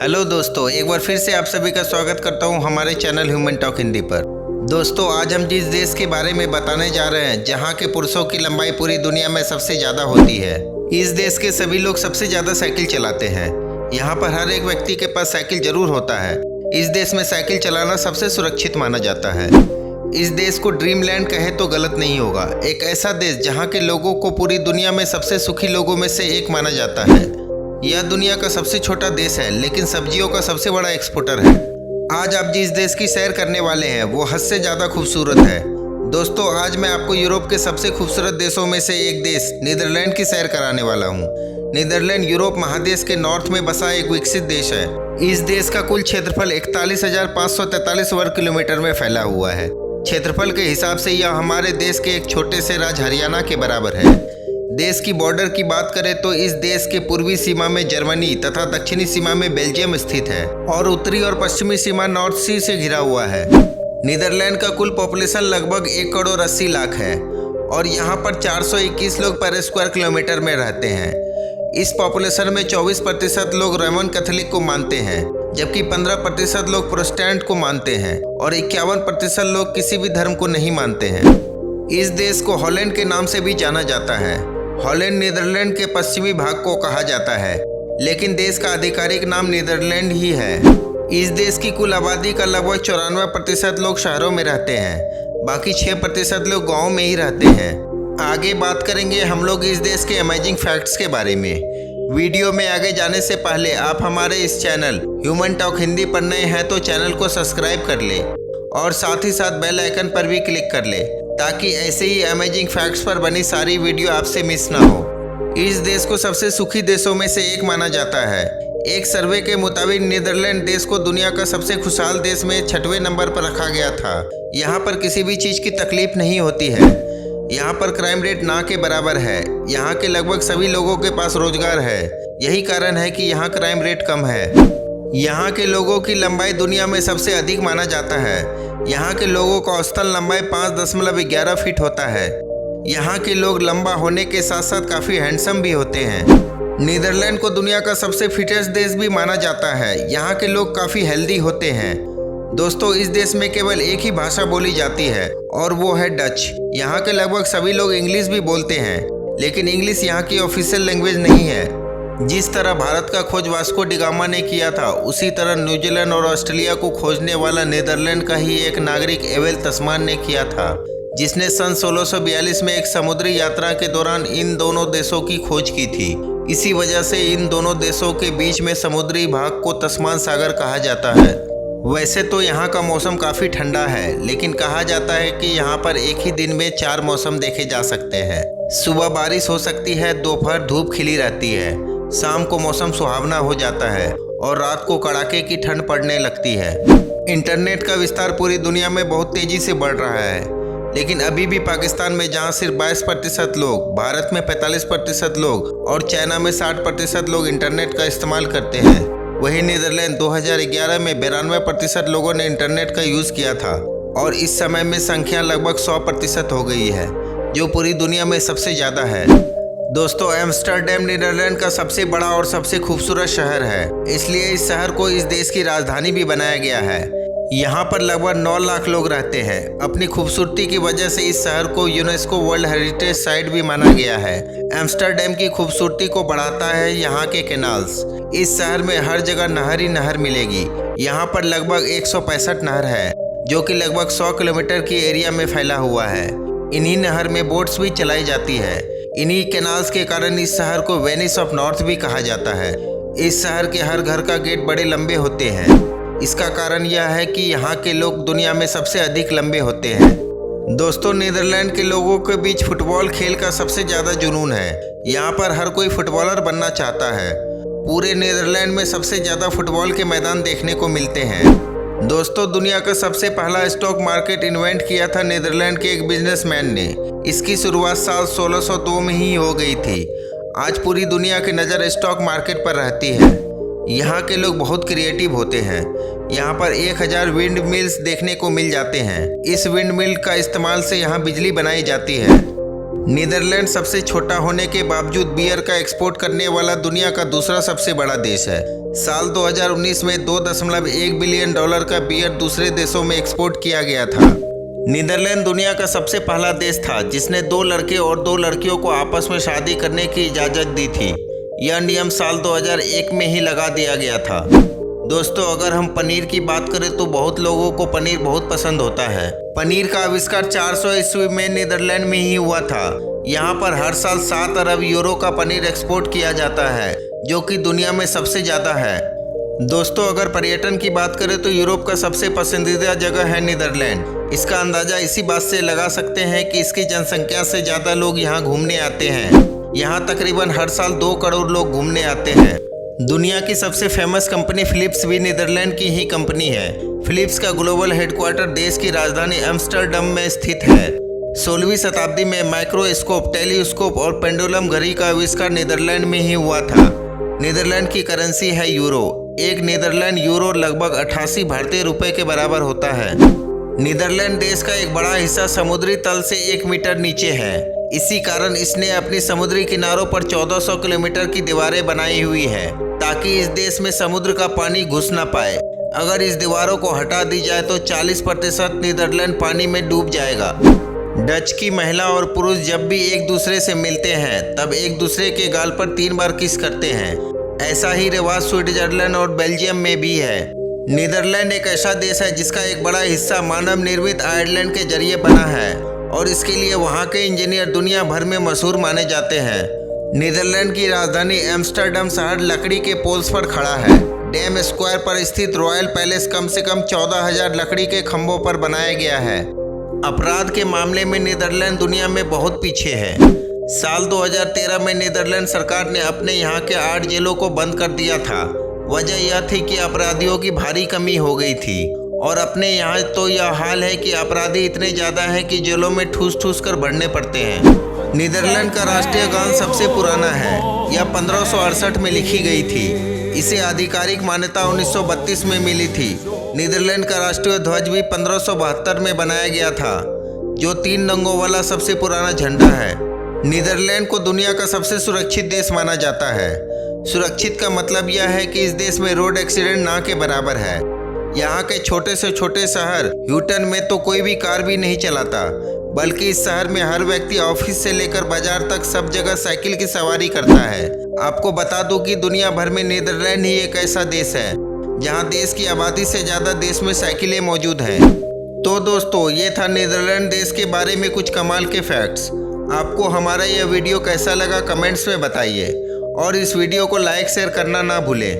Hello दोस्तों, एक बार फिर से आप सभी का स्वागत करता हूं हमारे चैनल ह्यूमन टॉक हिंदी पर। दोस्तों, आज हम जिस देश के बारे में बताने जा रहे हैं जहां के पुरुषों की लंबाई पूरी दुनिया में सबसे ज़्यादा होती है। इस देश के सभी लोग सबसे ज़्यादा साइकिल चलाते हैं। यहाँ पर हर एक व्यक्ति के पास साइकिल जरूर होता है। इस देश में साइकिल चलाना सबसे सुरक्षित माना जाता है। इस देश को ड्रीम लैंड कहे तो गलत नहीं होगा। एक ऐसा देश जहाँ के लोगों को पूरी दुनिया में सबसे सुखी लोगों में से एक माना जाता है। यह दुनिया का सबसे छोटा देश है, लेकिन सब्जियों का सबसे बड़ा एक्सपोर्टर है। आज आप जिस देश की सैर करने वाले हैं वो हद से ज़्यादा खूबसूरत है। दोस्तों, आज मैं आपको यूरोप के सबसे खूबसूरत देशों में से एक देश नीदरलैंड की सैर कराने वाला हूँ। नीदरलैंड यूरोप महादेश के नॉर्थ में बसा एक विकसित देश है। इस देश का कुल क्षेत्रफल 41,543 वर्ग किलोमीटर में फैला हुआ है। क्षेत्रफल के हिसाब से यह हमारे देश के एक छोटे से राज्य हरियाणा के बराबर है। देश की बॉर्डर की बात करें तो इस देश के पूर्वी सीमा में जर्मनी तथा दक्षिणी सीमा में बेल्जियम स्थित है और उत्तरी और पश्चिमी सीमा नॉर्थ सी से घिरा हुआ है। नीदरलैंड का कुल पॉपुलेशन लगभग 1,80,00,000 है और यहाँ पर 421 लोग पर स्क्वायर किलोमीटर में रहते हैं। इस पॉपुलेशन में 24% लोग रोमन कैथोलिक को मानते हैं, जबकि 15% लोग प्रोटेस्टेंट को मानते हैं और 51% लोग किसी भी धर्म को नहीं मानते हैं। इस देश को हॉलैंड के नाम से भी जाना जाता है। हॉलैंड नीदरलैंड के पश्चिमी भाग को कहा जाता है, लेकिन देश का आधिकारिक नाम नीदरलैंड ही है। इस देश की कुल आबादी का लगभग 94% लोग शहरों में रहते हैं, बाकी 6% लोग गाँव में ही रहते हैं। आगे बात करेंगे हम लोग इस देश के अमेजिंग फैक्ट्स के बारे में। वीडियो में आगे जाने से पहले आप हमारे इस चैनल ह्यूमन टॉक हिंदी पर नए हैं तो चैनल को सब्सक्राइब कर ले और साथ ही साथ बेल आइकन पर भी क्लिक कर ले, ताकि ऐसे ही अमेजिंग फैक्ट्स पर बनी सारी वीडियो आपसे मिस ना हो। इस देश को सबसे सुखी देशों में से एक माना जाता है। एक सर्वे के मुताबिक नीदरलैंड देश को दुनिया का सबसे खुशहाल देश में 6वें नंबर पर रखा गया था। यहाँ पर किसी भी चीज़ की तकलीफ नहीं होती है। यहाँ पर क्राइम रेट ना के बराबर है। यहाँ के लगभग सभी लोगों के पास रोजगार है। यही कारण है कि यहाँ क्राइम रेट कम है। यहाँ के लोगों की लंबाई दुनिया में सबसे अधिक माना जाता है। यहाँ के लोगों का औसतन लंबाई 5.11 फीट होता है। यहाँ के लोग लंबा होने के साथ साथ काफ़ी हैंडसम भी होते हैं। नीदरलैंड को दुनिया का सबसे फिटेस्ट देश भी माना जाता है। यहाँ के लोग काफ़ी हेल्दी होते हैं। दोस्तों, इस देश में केवल एक ही भाषा बोली जाती है और वो है डच। यहाँ के लगभग सभी लोग इंग्लिश भी बोलते हैं, लेकिन इंग्लिश यहाँ की ऑफिशियल लैंग्वेज नहीं है। जिस तरह भारत का खोज वास्को डी गामा ने किया था, उसी तरह न्यूजीलैंड और ऑस्ट्रेलिया को खोजने वाला नीदरलैंड का ही एक नागरिक एवेल तस्मान ने किया था, जिसने सन 1642 में एक समुद्री यात्रा के दौरान इन दोनों देशों की खोज की थी। इसी वजह से इन दोनों देशों के बीच में समुद्री भाग को तस्मान सागर कहा जाता है। वैसे तो यहाँ का मौसम काफ़ी ठंडा है, लेकिन कहा जाता है कि यहाँ पर एक ही दिन में 4 मौसम देखे जा सकते हैं। सुबह बारिश हो सकती है, दोपहर धूप खिली रहती है, शाम को मौसम सुहावना हो जाता है और रात को कड़ाके की ठंड पड़ने लगती है। इंटरनेट का विस्तार पूरी दुनिया में बहुत तेज़ी से बढ़ रहा है, लेकिन अभी भी पाकिस्तान में जहां सिर्फ 22% लोग, भारत में 45% लोग और चाइना में 60% लोग इंटरनेट का इस्तेमाल करते हैं, वहीं नीदरलैंड 2011 में 92% लोगों ने इंटरनेट का यूज़ किया था और इस समय में संख्या लगभग 100% हो गई है, जो पूरी दुनिया में सबसे ज़्यादा है। दोस्तों, एम्स्टर्डम नीदरलैंड का सबसे बड़ा और सबसे खूबसूरत शहर है, इसलिए इस शहर को इस देश की राजधानी भी बनाया गया है। यहाँ पर लगभग 9 लाख लोग रहते हैं। अपनी खूबसूरती की वजह से इस शहर को यूनेस्को वर्ल्ड हेरिटेज साइट भी माना गया है। एम्स्टर्डम की खूबसूरती को बढ़ाता है यहाँ के कैनाल्स। इस शहर में हर जगह नहर ही नहर मिलेगी। यहाँ पर लगभग 165 नहर है, जो कि लगभग 100 किलोमीटर की एरिया में फैला हुआ है। इन्हीं नहर में बोट्स भी चलाई जाती है। इन्हीं कैनाल्स के कारण इस शहर को वेनिस ऑफ नॉर्थ भी कहा जाता है। इस शहर के हर घर का गेट बड़े लंबे होते हैं। इसका कारण यह है कि यहाँ के लोग दुनिया में सबसे अधिक लंबे होते हैं। दोस्तों, नीदरलैंड के लोगों के बीच फुटबॉल खेल का सबसे ज़्यादा जुनून है। यहाँ पर हर कोई फुटबॉलर बनना चाहता है। पूरे नीदरलैंड में सबसे ज़्यादा फुटबॉल के मैदान देखने को मिलते हैं। दोस्तों, दुनिया का सबसे पहला स्टॉक मार्केट इन्वेंट किया था नीदरलैंड के एक बिजनेसमैन ने। इसकी शुरुआत साल 1602 में ही हो गई थी। आज पूरी दुनिया की नज़र स्टॉक मार्केट पर रहती है। यहाँ के लोग बहुत क्रिएटिव होते हैं। यहाँ पर 1000 विंड मिल्स देखने को मिल जाते हैं। इस विंड मिल का इस्तेमाल से यहाँ बिजली बनाई जाती है। नीदरलैंड सबसे छोटा होने के बावजूद बियर का एक्सपोर्ट करने वाला दुनिया का दूसरा सबसे बड़ा देश है। साल 2019 में $2.1 बिलियन का बियर दूसरे देशों में एक्सपोर्ट किया गया था। नीदरलैंड दुनिया का सबसे पहला देश था जिसने 2 लड़के और 2 लड़कियों को आपस में शादी करने की इजाज़त दी थी। यह नियम साल 2001 में ही लगा दिया गया था। दोस्तों, अगर हम पनीर की बात करें तो बहुत लोगों को पनीर बहुत पसंद होता है। पनीर का आविष्कार 400 ईस्वी में नीदरलैंड में ही हुआ था। यहाँ पर हर साल 7 अरब यूरो का पनीर एक्सपोर्ट किया जाता है, जो कि दुनिया में सबसे ज़्यादा है। दोस्तों, अगर पर्यटन की बात करें तो यूरोप का सबसे पसंदीदा जगह है नीदरलैंड। इसका अंदाज़ा इसी बात से लगा सकते हैं कि इसकी जनसंख्या से ज़्यादा लोग यहाँ घूमने आते हैं। यहाँ तकरीबन हर साल 2 करोड़ लोग घूमने आते हैं। दुनिया की सबसे फेमस कंपनी फिलिप्स भी नीदरलैंड की ही कंपनी है। फिलिप्स का ग्लोबल हेडक्वार्टर देश की राजधानी एम्स्टर्डम में स्थित है। 16वीं शताब्दी में माइक्रोस्कोप, टेलीस्कोप और पेंडुलम घड़ी का आविष्कार नीदरलैंड में ही हुआ था। नीदरलैंड की करेंसी है यूरो। एक नीदरलैंड यूरो लगभग 88 भारतीय रुपए के बराबर होता है। नीदरलैंड देश का एक बड़ा हिस्सा समुद्री तल से 1 मीटर नीचे है। इसी कारण इसने अपनी समुद्री किनारों पर 1400 किलोमीटर की दीवारें बनाई हुई है, ताकि इस देश में समुद्र का पानी घुस ना पाए। अगर इस दीवारों को हटा दी जाए तो 40% नीदरलैंड पानी में डूब जाएगा। डच की महिला और पुरुष जब भी एक दूसरे से मिलते हैं तब एक दूसरे के गाल पर 3 बार किस करते हैं। ऐसा ही रिवाज स्विट्जरलैंड और बेल्जियम में भी है। नीदरलैंड एक ऐसा देश है जिसका एक बड़ा हिस्सा मानव निर्मित आयरलैंड के जरिए बना है और इसके लिए वहाँ के इंजीनियर दुनिया भर में मशहूर माने जाते हैं। नीदरलैंड की राजधानी एम्स्टर्डम शहर लकड़ी के पोल्स पर खड़ा है। डैम स्क्वायर पर स्थित रॉयल पैलेस कम से कम 14,000 लकड़ी के खंभों पर बनाया गया है। अपराध के मामले में नीदरलैंड दुनिया में बहुत पीछे है। साल 2013 में नीदरलैंड सरकार ने अपने यहाँ के 8 जेलों को बंद कर दिया था। वजह यह थी कि अपराधियों की भारी कमी हो गई थी और अपने यहाँ तो यह हाल है कि अपराधी इतने ज़्यादा हैं कि जेलों में ठूस ठूस कर भरने पड़ते हैं। नीदरलैंड का राष्ट्रीय गान सबसे पुराना है। यह 1568 में लिखी गई थी। इसे आधिकारिक मान्यता 1932 में मिली थी। नीदरलैंड का राष्ट्रीय ध्वज भी 1572 में बनाया गया था, जो 3 रंगों वाला सबसे पुराना झंडा है। नीदरलैंड को दुनिया का सबसे सुरक्षित देश माना जाता है। सुरक्षित का मतलब यह है कि इस देश में रोड एक्सीडेंट ना के बराबर है। यहाँ के छोटे से छोटे शहर ह्यूटन में तो कोई भी कार भी नहीं चलाता, बल्कि इस शहर में हर व्यक्ति ऑफिस से लेकर बाजार तक सब जगह साइकिल की सवारी करता है। आपको बता दूं कि दुनिया भर में नीदरलैंड ही एक ऐसा देश है जहाँ देश की आबादी से ज़्यादा देश में साइकिलें मौजूद हैं। तो दोस्तों, ये था नीदरलैंड देश के बारे में कुछ कमाल के फैक्ट्स। आपको हमारा यह वीडियो कैसा लगा कमेंट्स में बताइए और इस वीडियो को लाइक शेयर करना ना भूलें।